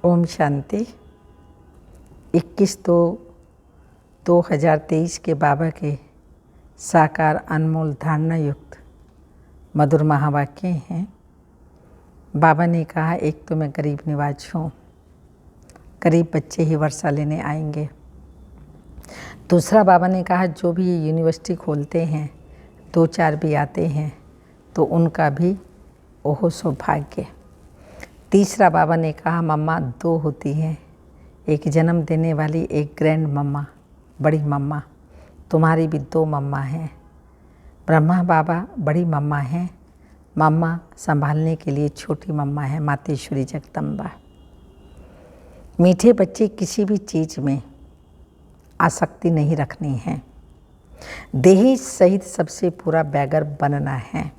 ओम शांति। 21/2/2023 के बाबा के साकार अनमोल धारणा युक्त मधुर महावाक्य हैं। बाबा ने कहा, एक तो मैं गरीब निवाज हूँ, गरीब बच्चे ही वर्षा लेने आएंगे। दूसरा बाबा ने कहा, जो भी यूनिवर्सिटी खोलते हैं 2-4 भी आते हैं तो उनका भी ओहो सौभाग्य। तीसरा बाबा ने कहा, मम्मा 2 होती हैं, एक जन्म देने वाली, एक ग्रैंड मम्मा, बड़ी मम्मा। तुम्हारी भी 2 मम्मा हैं। ब्रह्मा बाबा बड़ी मम्मा हैं, मम्मा संभालने के लिए छोटी मम्मा है, मातेश्वरी जगदम्बा। मीठे बच्चे किसी भी चीज़ में आसक्ति नहीं रखनी है। देही सहित सबसे पूरा बैगर बनना है।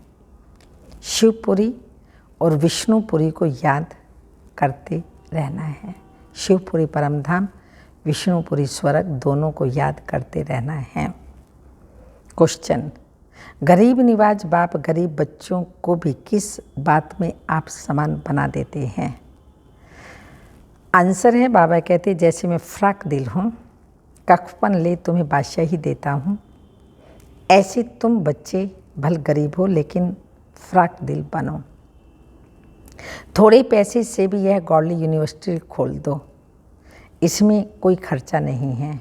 शिवपुरी और विष्णुपुरी को याद करते रहना है। शिवपुरी परमधाम, विष्णुपुरी स्वर्ग, दोनों को याद करते रहना है। क्वेश्चन, गरीब निवाज बाप गरीब बच्चों को भी किस बात में आप समान बना देते हैं? आंसर है, बाबा कहते, जैसे मैं फ्राक दिल हूँ, कफन ले तुम्हें बादशाही देता हूँ, ऐसे तुम बच्चे भल गरीब हो लेकिन फ्राक दिल बनो। थोड़े पैसे से भी यह गॉडली यूनिवर्सिटी खोल दो, इसमें कोई खर्चा नहीं है।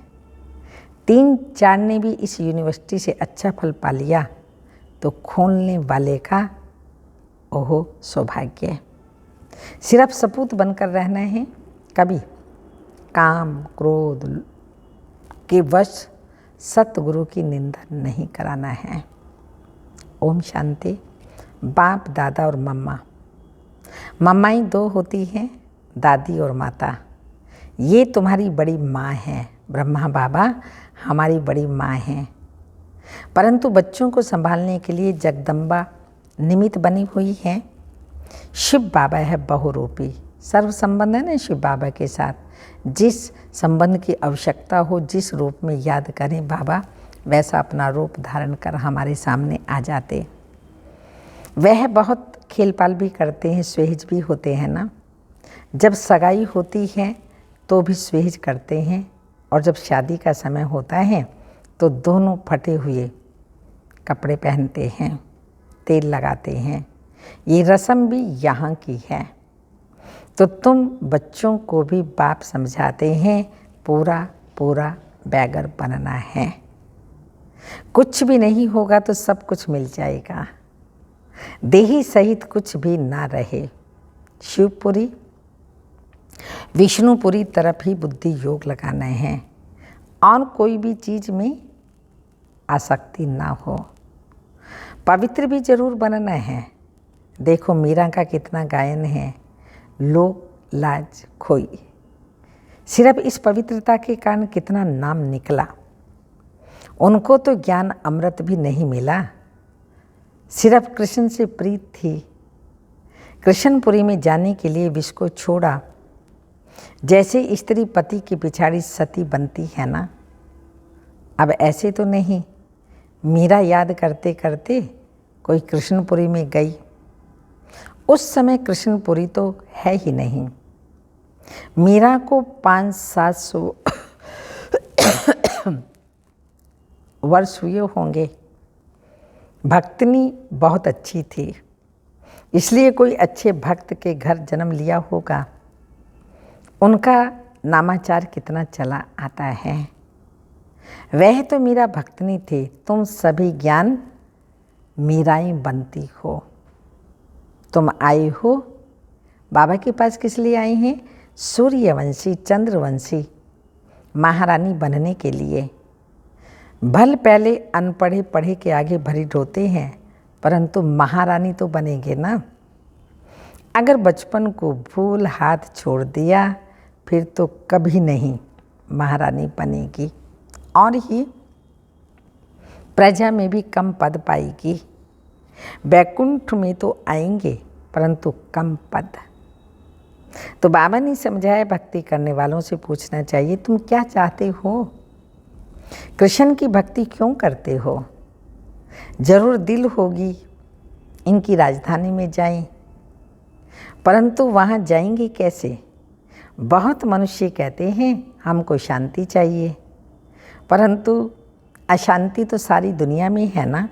3-4 ने भी इस यूनिवर्सिटी से अच्छा फल पा लिया तो खोलने वाले का ओहो सौभाग्य। सिर्फ सपूत बनकर रहना है, कभी काम क्रोध के वश सतगुरु की निंदा नहीं कराना है। ओम शांति। बाप दादा और मम्मा, मम्माई 2 होती हैं, दादी और माता। ये तुम्हारी बड़ी माँ हैं। ब्रह्मा बाबा हमारी बड़ी माँ हैं, परंतु बच्चों को संभालने के लिए जगदम्बा निमित्त बनी हुई है। शिव बाबा है बहुरूपी, सर्व संबंध है ना शिव बाबा के साथ। जिस संबंध की आवश्यकता हो, जिस रूप में याद करें बाबा, वैसा अपना रूप धारण कर हमारे सामने आ जाते। वह बहुत खेल पाल भी करते हैं, स्वेज भी होते हैं ना। जब सगाई होती है तो भी स्वेज करते हैं, और जब शादी का समय होता है तो दोनों फटे हुए कपड़े पहनते हैं, तेल लगाते हैं। ये रस्म भी यहाँ की है। तो तुम बच्चों को भी बाप समझाते हैं, पूरा पूरा बैगर बनना है। कुछ भी नहीं होगा तो सब कुछ मिल जाएगा, देही सहित कुछ भी ना रहे। शिवपुरी विष्णुपुरी तरफ ही बुद्धि योग लगाना है, और कोई भी चीज़ में आसक्ति ना हो। पवित्र भी जरूर बनना है। देखो मीरा का कितना गायन है, लोक लाज खोई। सिर्फ इस पवित्रता के कारण कितना नाम निकला। उनको तो ज्ञान अमृत भी नहीं मिला, सिर्फ कृष्ण से प्रीत थी। कृष्णपुरी में जाने के लिए विष को छोड़ा। जैसे स्त्री पति की पिछाड़ी सती बनती है ना, अब ऐसे तो नहीं। मीरा याद करते करते कोई कृष्णपुरी में गई। उस समय कृष्णपुरी तो है ही नहीं। मीरा को 500-700 वर्ष हुए होंगे। भक्तनी बहुत अच्छी थी, इसलिए कोई अच्छे भक्त के घर जन्म लिया होगा। उनका नामाचार कितना चला आता है। वह तो मीरा भक्तनी थी, तुम सभी ज्ञान मीराएं बनती हो। तुम आए हो बाबा के पास किस लिए आई हैं? सूर्यवंशी चंद्रवंशी महारानी बनने के लिए। भल पहले अनपढ़े पढ़े के आगे भरी ढोते हैं, परंतु महारानी तो बनेंगे ना। अगर बचपन को भूल हाथ छोड़ दिया फिर तो कभी नहीं महारानी बनेगी, और ही प्रजा में भी कम पद पाएगी। बैकुंठ में तो आएंगे परंतु कम पद। तो बाबा ने समझाया, भक्ति करने वालों से पूछना चाहिए, तुम क्या चाहते हो? कृष्ण की भक्ति क्यों करते हो? जरूर दिल होगी इनकी राजधानी में जाएं, परंतु वहाँ जाएंगे कैसे? बहुत मनुष्य कहते हैं हमको शांति चाहिए, परंतु अशांति तो सारी दुनिया में है ना।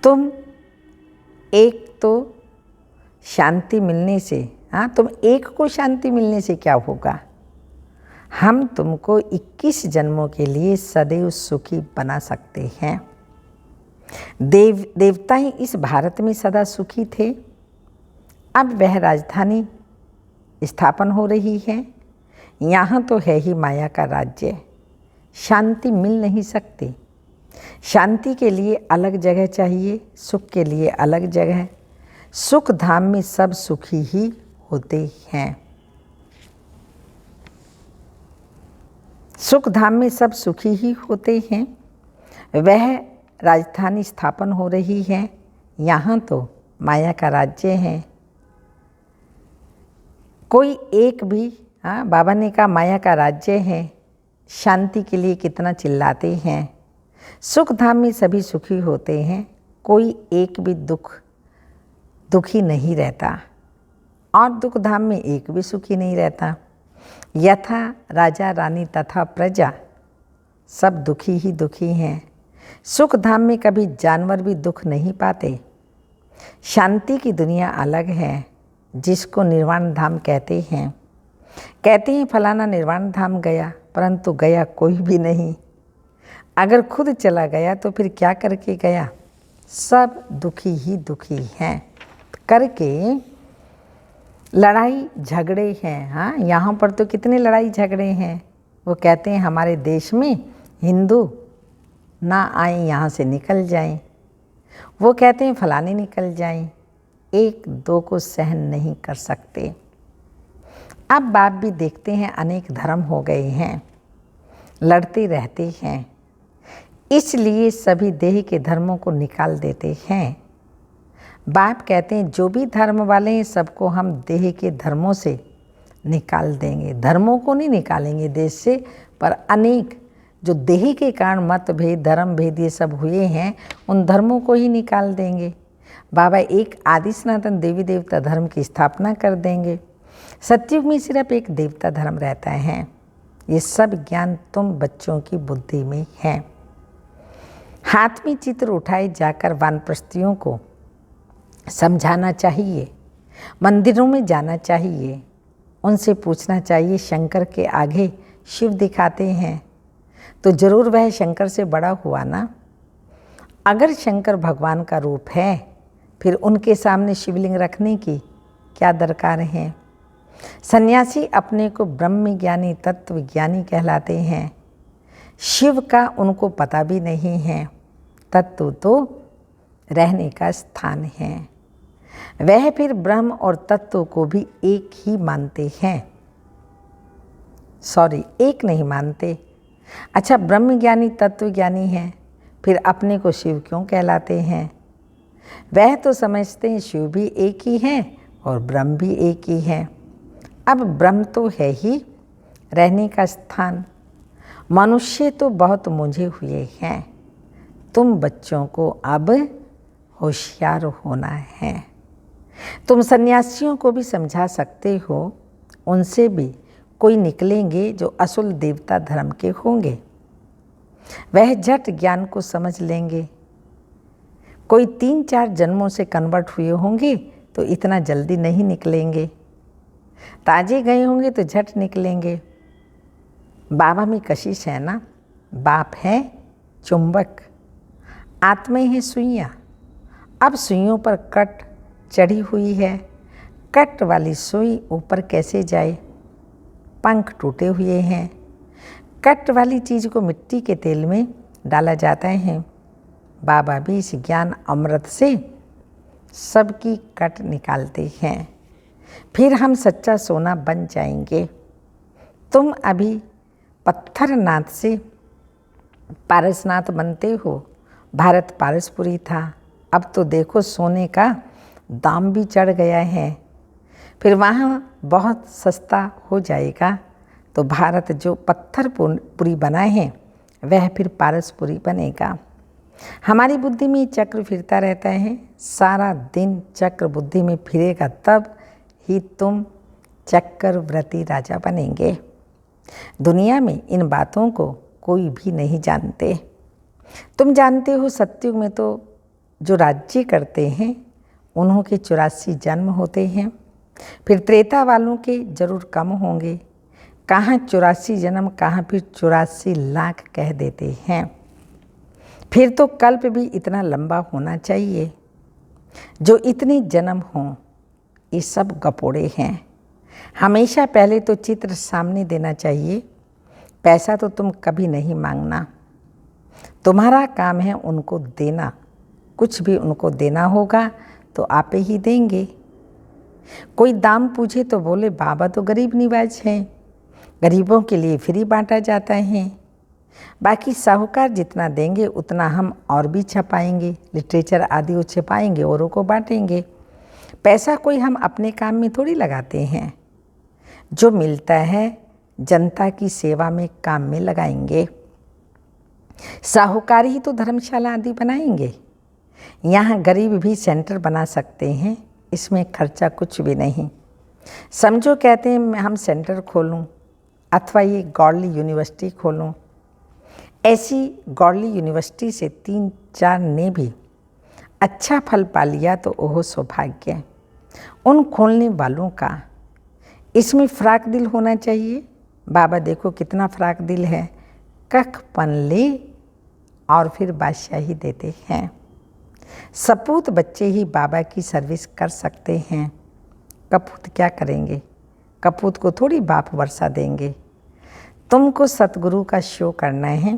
तुम एक तो शांति मिलने से, तुम एक को शांति मिलने से क्या होगा। हम तुमको 21 जन्मों के लिए सदैव सुखी बना सकते हैं। देवता ही इस भारत में सदा सुखी थे। अब वह राजधानी स्थापन हो रही है। यहाँ तो है ही माया का राज्य। शांति मिल नहीं सकती। शांति के लिए अलग जगह चाहिए, सुख के लिए अलग जगह। सुख धाम में सब सुखी ही होते हैं। सुख धाम में सब सुखी ही होते हैं। वह राजधानी स्थापन हो रही है। यहाँ तो माया का राज्य है। कोई एक भी, बाबा ने कहा माया का राज्य है। शांति के लिए कितना चिल्लाते हैं। सुख धाम में सभी सुखी होते हैं। कोई एक भी दुखी नहीं रहता, और दुख धाम में एक भी सुखी नहीं रहता। यथा राजा रानी तथा प्रजा सब दुखी ही दुखी हैं। सुख धाम में कभी जानवर भी दुख नहीं पाते। शांति की दुनिया अलग है, जिसको निर्वाण धाम कहते हैं। कहते हैं फलाना निर्वाण धाम गया, परंतु गया कोई भी नहीं। अगर खुद चला गया तो फिर क्या करके गया। सब दुखी ही दुखी हैं करके लड़ाई झगड़े हैं। यहाँ पर तो कितने लड़ाई झगड़े हैं। वो कहते हैं हमारे देश में हिंदू ना आए, यहाँ से निकल जाएं। वो कहते हैं फलाने निकल जाएं। एक दो को सहन नहीं कर सकते। अब बाप भी देखते हैं अनेक धर्म हो गए हैं, लड़ते रहते हैं। इसलिए सभी देह के धर्मों को निकाल देते हैं। बाप कहते हैं जो भी धर्म वाले हैं सबको हम देह के धर्मों से निकाल देंगे। धर्मों को नहीं निकालेंगे देश से, पर अनेक जो देह के कारण मतभेद, धर्म भेद ये सब हुए हैं, उन धर्मों को ही निकाल देंगे। बाबा एक आदि सनातन देवी देवता धर्म की स्थापना कर देंगे। सतयुग में सिर्फ एक देवता धर्म रहता है। ये सब ज्ञान तुम बच्चों की बुद्धि में है। हाथ में चित्र उठाए जाकर वानप्रस्थियों को समझाना चाहिए। मंदिरों में जाना चाहिए, उनसे पूछना चाहिए शंकर के आगे शिव दिखाते हैं तो जरूर वह शंकर से बड़ा हुआ ना। अगर शंकर भगवान का रूप है फिर उनके सामने शिवलिंग रखने की क्या दरकार है। सन्यासी अपने को ब्रह्म ज्ञानी तत्व ज्ञानी कहलाते हैं। शिव का उनको पता भी नहीं है। तत्व तो रहने का स्थान है। वह फिर ब्रह्म और तत्व को भी एक ही मानते हैं। एक नहीं मानते। अच्छा, ब्रह्म ज्ञानी तत्व ज्ञानी है, फिर अपने को शिव क्यों कहलाते हैं। वह तो समझते हैं शिव भी एक ही है और ब्रह्म भी एक ही है। अब ब्रह्म तो है ही रहने का स्थान। मनुष्य तो बहुत मुंझे हुए हैं। तुम बच्चों को अब होशियार होना है। तुम सन्यासियों को भी समझा सकते हो, उनसे भी कोई निकलेंगे जो असुल देवता धर्म के होंगे। वह झट ज्ञान को समझ लेंगे। कोई 3-4 जन्मों से कन्वर्ट हुए होंगे तो इतना जल्दी नहीं निकलेंगे। ताजे गए होंगे तो झट निकलेंगे। बाबा में कशिश है ना। बाप है चुंबक, आत्मा है सुइयाँ। अब सुइयों पर कट चढ़ी हुई है। कट वाली सुई ऊपर कैसे जाए। पंख टूटे हुए हैं। कट वाली चीज़ को मिट्टी के तेल में डाला जाता है। बाबा भी इस ज्ञान अमृत से सबकी कट निकालते हैं। फिर हम सच्चा सोना बन जाएंगे। तुम अभी पत्थरनाथ से पारसनाथ बनते हो। भारत पारसपुरी था, अब तो देखो सोने का दाम भी चढ़ गया है। फिर वहाँ बहुत सस्ता हो जाएगा तो भारत जो पत्थरपुरी बना है वह फिर पारसपुरी बनेगा। हमारी बुद्धि में चक्र फिरता रहता है। सारा दिन चक्र बुद्धि में फिरेगा, तब ही तुम चक्रवर्ती राजा बनेंगे। दुनिया में इन बातों को कोई भी नहीं जानते। तुम जानते हो सतयुग में तो जो राज्य करते हैं उन्हों के 84 जन्म होते हैं, फिर त्रेता वालों के जरूर कम होंगे। कहाँ 84 जन्म, कहाँ फिर 84 लाख कह देते हैं। फिर तो कल्प भी इतना लंबा होना चाहिए। जो इतने जन्म हों ये सब गपोड़े हैं। हमेशा पहले तो चित्र सामने देना चाहिए। पैसा तो तुम कभी नहीं मांगना, तुम्हारा काम है उनको देना। कुछ भी उनको देना होगा तो आप ही देंगे। कोई दाम पूछे तो बोले बाबा तो गरीब निवाज हैं, गरीबों के लिए फ्री बांटा जाता है। बाकी साहूकार जितना देंगे उतना हम और भी छपाएंगे, लिटरेचर आदि वो छपाएंगे, औरों को बांटेंगे। पैसा कोई हम अपने काम में थोड़ी लगाते हैं। जो मिलता है जनता की सेवा में काम में लगाएंगे। साहूकार ही तो धर्मशाला आदि बनाएंगे। यहाँ गरीब भी सेंटर बना सकते हैं, इसमें खर्चा कुछ भी नहीं। समझो कहते हैं मैं हम सेंटर खोलूं अथवा ये गॉडली यूनिवर्सिटी खोलूं। ऐसी गॉडली यूनिवर्सिटी से 3-4 ने भी अच्छा फल पा लिया तो ओह सौभाग्य उन खोलने वालों का। इसमें फ्राक दिल होना चाहिए। बाबा देखो कितना फ्राक दिल है। कख पन ले और फिर बादशाही देते हैं। सपूत बच्चे ही बाबा की सर्विस कर सकते हैं। कपूत क्या करेंगे? कपूत को थोड़ी बाप वर्षा देंगे। तुमको सतगुरु का शो करना है।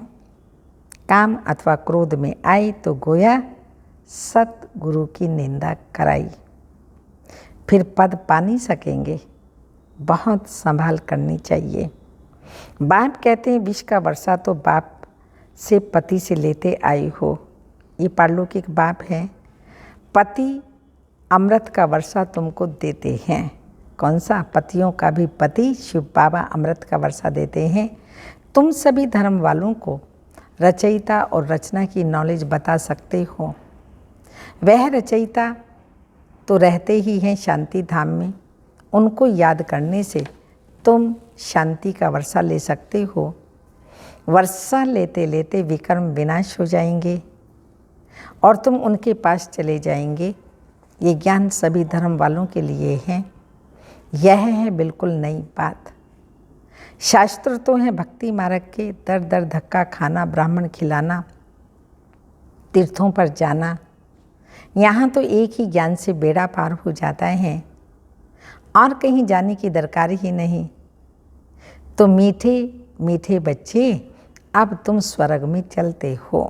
काम अथवा क्रोध में आई तो गोया सतगुरु की निंदा कराई, फिर पद पा नहीं सकेंगे। बहुत संभाल करनी चाहिए। बाप कहते हैं विष का वर्षा तो बाप से पति से लेते आई हो। ये पारलौकिक बाप है। पति अमृत का वर्षा तुमको देते हैं। कौन सा? पतियों का भी पति शिव बाबा अमृत का वर्षा देते हैं। तुम सभी धर्म वालों को रचयिता और रचना की नॉलेज बता सकते हो। वह रचयिता तो रहते ही हैं शांति धाम में। उनको याद करने से तुम शांति का वर्षा ले सकते हो। वर्षा लेते लेते विकर्म विनाश हो जाएंगे और तुम उनके पास चले जाएंगे। ये ज्ञान सभी धर्म वालों के लिए है। यह है बिल्कुल नई बात। शास्त्र तो हैं भक्ति मार्ग के, दर दर धक्का खाना, ब्राह्मण खिलाना, तीर्थों पर जाना। यहाँ तो एक ही ज्ञान से बेड़ा पार हो जाता है और कहीं जाने की दरकार ही नहीं। तो मीठे मीठे बच्चे अब तुम स्वर्ग में चलते हो।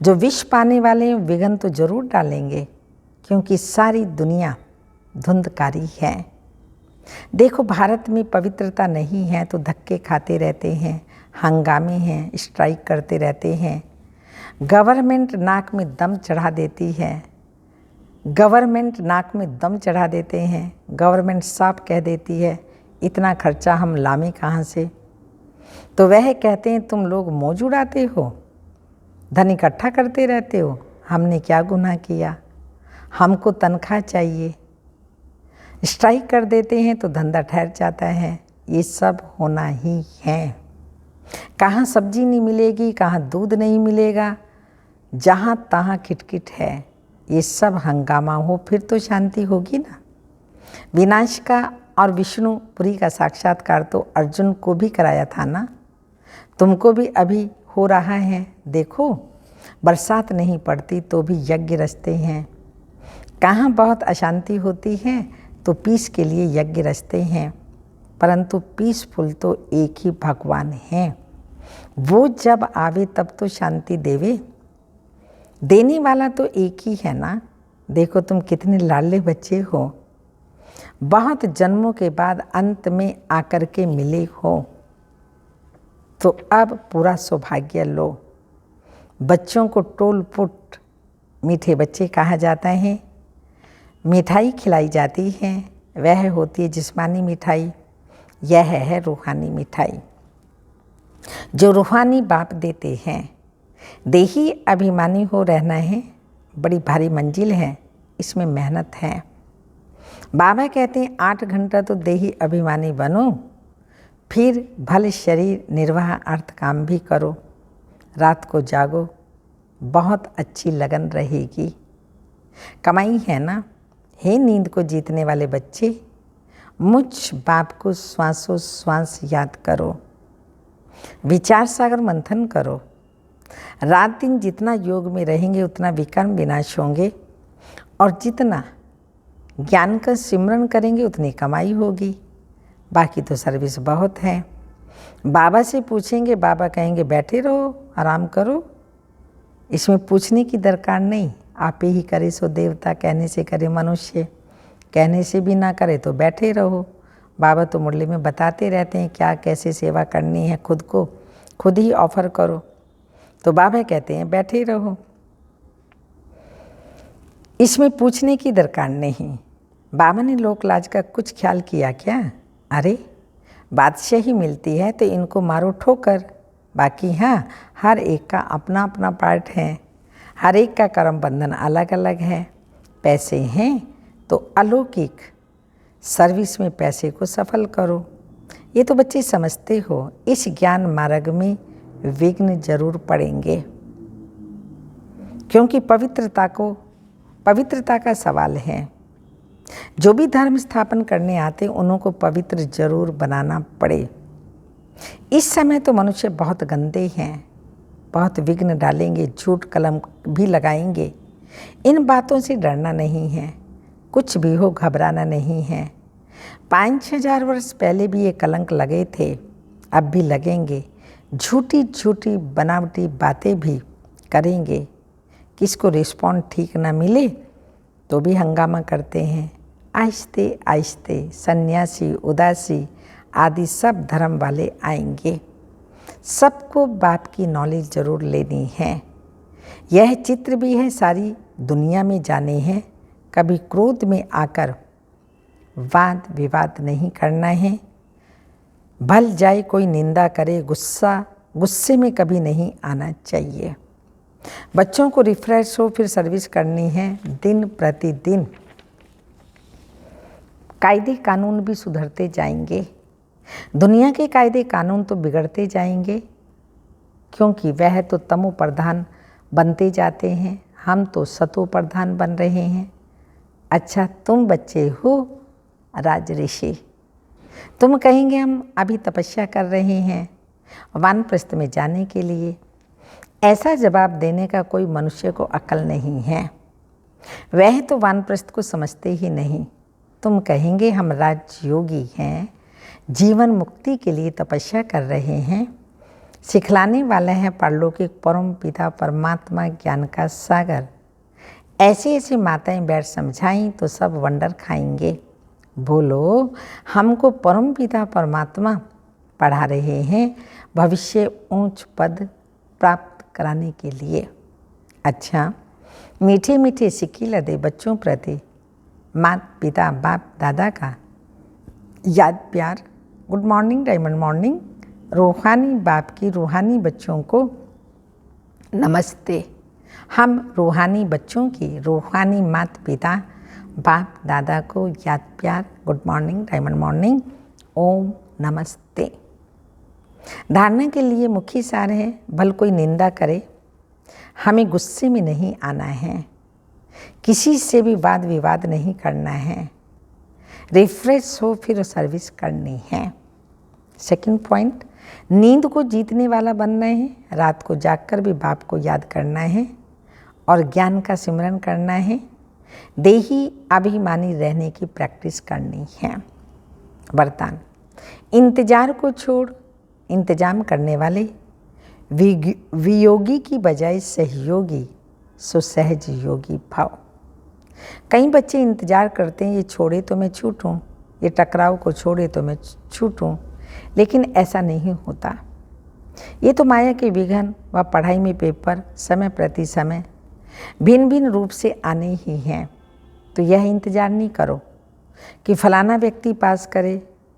जो विष पाने वाले विघ्न तो जरूर डालेंगे क्योंकि सारी दुनिया धुंधकारी है। देखो भारत में पवित्रता नहीं है तो धक्के खाते रहते हैं, हंगामे हैं, स्ट्राइक करते रहते हैं। गवर्नमेंट नाक में दम चढ़ा देती है। गवर्नमेंट नाक में दम चढ़ा देते हैं। गवर्नमेंट साफ कह देती है इतना खर्चा हम लामे कहाँ से। तो वह कहते हैं तुम लोग मौज उड़ाते हो, धन इकट्ठा करते रहते हो। हमने क्या गुनाह किया? हमको तनख्वाह चाहिए। स्ट्राइक कर देते हैं तो धंधा ठहर जाता है। ये सब होना ही है। कहाँ सब्जी नहीं मिलेगी, कहाँ दूध नहीं मिलेगा, जहाँ तहाँ खिटखिट है। ये सब हंगामा हो फिर तो शांति होगी ना। विनाश का और विष्णुपुरी का साक्षात्कार तो अर्जुन को भी कराया था ना। तुमको भी अभी हो रहा है। देखो बरसात नहीं पड़ती तो भी यज्ञ रचते हैं। कहाँ बहुत अशांति होती है तो पीस के लिए यज्ञ रचते हैं। परंतु पीसफुल तो एक ही भगवान है। वो जब आवे तब तो शांति देवे। देने वाला तो एक ही है ना। देखो तुम कितने लाडले बच्चे हो। बहुत जन्मों के बाद अंत में आकर के मिले हो तो अब पूरा सौभाग्य लो। बच्चों को टोल पुट मीठे बच्चे कहा जाता है। मिठाई खिलाई जाती है, वह होती है जिस्मानी मिठाई। यह है रूहानी मिठाई जो रूहानी बाप देते हैं। देही अभिमानी हो रहना है, बड़ी भारी मंजिल है, इसमें मेहनत है। बाबा कहते हैं 8 घंटा तो देही अभिमानी बनो, फिर भले शरीर निर्वाह अर्थ काम भी करो, रात को जागो, बहुत अच्छी लगन रहेगी। कमाई है ना। हे नींद को जीतने वाले बच्चे, मुझ बाप को श्वासों श्वास याद करो, विचार सागर मंथन करो। रात दिन जितना योग में रहेंगे उतना विकर्म विनाश होंगे, और जितना ज्ञान का सिमरन करेंगे उतनी कमाई होगी। बाकी तो सर्विस बहुत है। बाबा से पूछेंगे, बाबा कहेंगे बैठे रहो, आराम करो। इसमें पूछने की दरकार नहीं। आप ही करे सो देवता, कहने से करे मनुष्य, कहने से भी ना करे तो बैठे रहो। बाबा तो मुरली में बताते रहते हैं क्या कैसे सेवा करनी है, खुद को खुद ही ऑफर करो। तो बाबा कहते हैं बैठे रहो। इसमें पूछने की दरकार नहीं। बाबा ने लोक लाज का कुछ ख्याल किया क्या? अरे बादशाही मिलती है तो इनको मारो ठोकर। बाकी हाँ, हर एक का अपना अपना पार्ट है, हर एक का कर्म बंधन अलग अलग है। पैसे हैं तो अलौकिक सर्विस में पैसे को सफल करो। ये तो बच्चे समझते हो। इस ज्ञान मार्ग में विघ्न जरूर पड़ेंगे, क्योंकि पवित्रता का सवाल है। जो भी धर्म स्थापन करने आते उन्हों को पवित्र जरूर बनाना पड़े। इस समय तो मनुष्य बहुत गंदे हैं, बहुत विघ्न डालेंगे, झूठ कलम भी लगाएंगे। इन बातों से डरना नहीं है, कुछ भी हो घबराना नहीं है। 5,000 वर्ष पहले भी ये कलंक लगे थे, अब भी लगेंगे। झूठी झूठी बनावटी बातें भी करेंगे। किसको रिस्पॉन्ड ठीक ना मिले तो भी हंगामा करते हैं। आहिस्ते आहिस्ते सन्यासी, उदासी आदि सब धर्म वाले आएंगे। सबको बाप की नॉलेज जरूर लेनी है। यह चित्र भी है, सारी दुनिया में जाने हैं। कभी क्रोध में आकर वाद विवाद नहीं करना है। भल जाए कोई निंदा करे, गुस्से में कभी नहीं आना चाहिए। बच्चों को रिफ्रेश हो फिर सर्विस करनी है। दिन प्रतिदिन कायदे कानून भी सुधरते जाएंगे। दुनिया के कायदे कानून तो बिगड़ते जाएंगे, क्योंकि वह तो तमो प्रधान बनते जाते हैं, हम तो सतो प्रधान बन रहे हैं। अच्छा, तुम बच्चे हो राज ऋषि, तुम कहेंगे हम अभी तपस्या कर रहे हैं वानप्रस्थ में जाने के लिए। ऐसा जवाब देने का कोई मनुष्य को अक्ल नहीं है। वह तो वानप्रस्थ को समझते ही नहीं। तुम कहेंगे हम राजयोगी हैं, जीवन मुक्ति के लिए तपस्या कर रहे हैं। सिखलाने वाला है परलौकिक परम पिता परमात्मा ज्ञान का सागर। ऐसे ऐसे माताएं बैठ समझाएं तो सब वंडर खाएंगे। बोलो, हमको परम पिता परमात्मा पढ़ा रहे हैं भविष्य ऊंच पद प्राप्त कराने के लिए। अच्छा, मीठे मीठे सिक्की दे बच्चों प्रति माता पिता बाप दादा का याद प्यार। Good morning, diamond morning. रूहानी बाप की रूहानी बच्चों को नमस्ते। हम रूहानी बच्चों की रूहानी माता पिता बाप दादा को याद प्यार। गुड मॉर्निंग, डायमंड मॉर्निंग, ओम नमस्ते। धारणा के लिए मुख्य सार है, भल कोई निंदा करे, हमें गुस्से में नहीं आना है, किसी से भी वाद विवाद नहीं करना है, रिफ्रेश हो फिर सर्विस करनी है। सेकंड पॉइंट, नींद को जीतने वाला बनना है, रात को जागकर भी बाप को याद करना है और ज्ञान का सिमरन करना है। देही अभिमानी रहने की प्रैक्टिस करनी है। वरदान, इंतजार को छोड़ इंतजाम करने वाले, वियोगी की बजाय सहयोगी, सो सहज योगी भाव। कई बच्चे इंतजार करते हैं, ये छोड़े तो मैं छूटूं, ये टकराव को छोड़े तो मैं छूटूं, लेकिन ऐसा नहीं होता। ये तो माया के विघ्न व पढ़ाई में पेपर समय प्रति समय भिन्न भिन्न रूप से आने ही हैं। तो यह इंतजार नहीं करो कि फलाना व्यक्ति पास करे,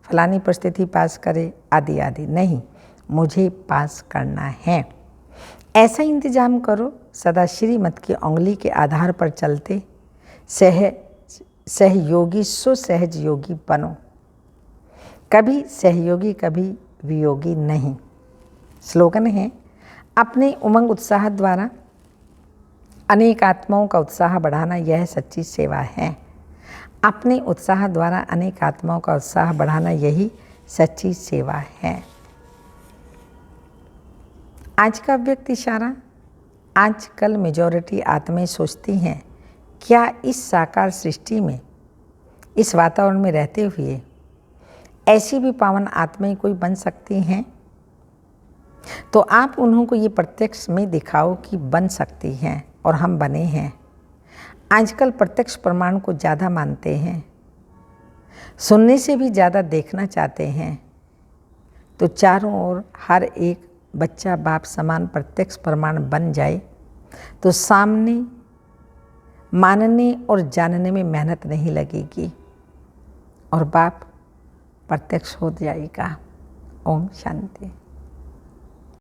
फलानी परिस्थिति पास करे, आदि आदि। नहीं, मुझे पास करना है। ऐसा इंतजाम करो सदा श्रीमत की उंगली के आधार पर चलते, सहयोगी सुसहज योगी बनो। कभी सहयोगी कभी वियोगी नहीं। स्लोगन है, अपने उमंग उत्साह द्वारा अनेक आत्माओं का उत्साह बढ़ाना यह सच्ची सेवा है। अपने उत्साह द्वारा अनेक आत्माओं का उत्साह बढ़ाना यही सच्ची सेवा है। आज का व्यक्ति इशारा। आजकल मेजॉरिटी आत्माएं सोचती हैं, क्या इस साकार सृष्टि में, इस वातावरण में रहते हुए ऐसी भी पावन आत्माएं कोई बन सकती हैं? तो आप उन्हों को ये प्रत्यक्ष में दिखाओ कि बन सकती हैं, और हम बने हैं। आजकल प्रत्यक्ष प्रमाण को ज़्यादा मानते हैं, सुनने से भी ज़्यादा देखना चाहते हैं। तो चारों ओर हर एक बच्चा बाप समान प्रत्यक्ष प्रमाण बन जाए तो सामने मानने और जानने में मेहनत नहीं लगेगी और बाप प्रत्यक्ष हो जाएगा। ओम शांति।